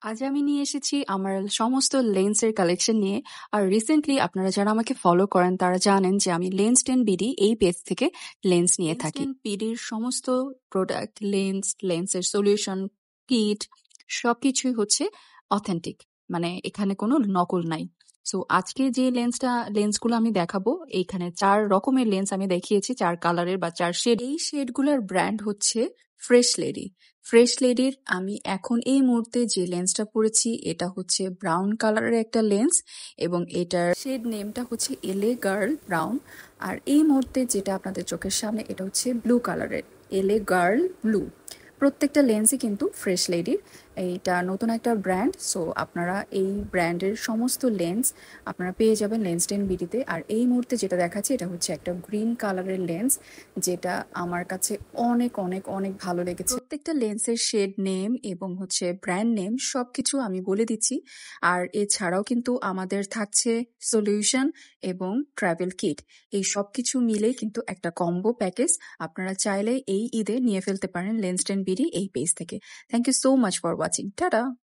আজ আমি নিয়ে এসেছি আমার সমস্ত লেন্সের কালেকশন নিয়ে। আর রিসেন্টলি আপনারা যারা আমাকে ফলো করেন তারা জানেন যে আমি লেন্স টেন বিডি এই পেজ থেকে লেন্স নিয়ে থাকি। বিডির সমস্ত প্রোডাক্ট, লেন্সের সলিউশন, কিট সবকিছুই হচ্ছে অথেন্টিক, মানে এখানে কোনো নকল নাই। সো আজকে যে লেন্সগুলো আমি দেখাবো, এইখানে 4 রকমের লেন্স আমি দেখিয়েছি, 4 কালারের বা 4 শেড। এই শেডগুলোর ব্র্যান্ড হচ্ছে ফ্রেশ লেডি। ফ্রেশ লেডির আমি এখন এই মুহূর্তে যে লেন্সটা পরেছি এটা হচ্ছে ব্রাউন কালারের একটা লেন্স, এবং এটার শেড নেমটা হচ্ছে এলএ গার্ল ব্রাউন। আর এই মুহূর্তে যেটা আপনাদের চোখের সামনে এটা হচ্ছে ব্লু কালারের, এলএ গার্ল ব্লু। প্রত্যেকটা লেন্সই কিন্তু ফ্রেশ লেডির। এইটা নতুন একটা ব্র্যান্ড, সো আপনারা এই ব্র্যান্ডের সমস্ত লেন্স আপনারা পেয়ে যাবেন লেন্স টেন বিডিতে। আর এই মুহূর্তে যেটা দেখাচ্ছে এটা হচ্ছে একটা গ্রিন কালারের লেন্স, যেটা আমার কাছে অনেক অনেক অনেক ভালো লেগেছে। প্রত্যেকটা লেন্সের শেড নেম এবং হচ্ছে ব্র্যান্ড নেম সবকিছু আমি বলে দিচ্ছি। আর এছাড়াও কিন্তু আমাদের থাকছে সলিউশন এবং ট্রাভেল কিট, এই সবকিছু মিলেই কিন্তু একটা কম্বো প্যাকেজ। আপনারা চাইলে এই ঈদে নিয়ে ফেলতে পারেন লেন্স টেন বিডি এই পেজ থেকে। Thank you so much for watching. Tata.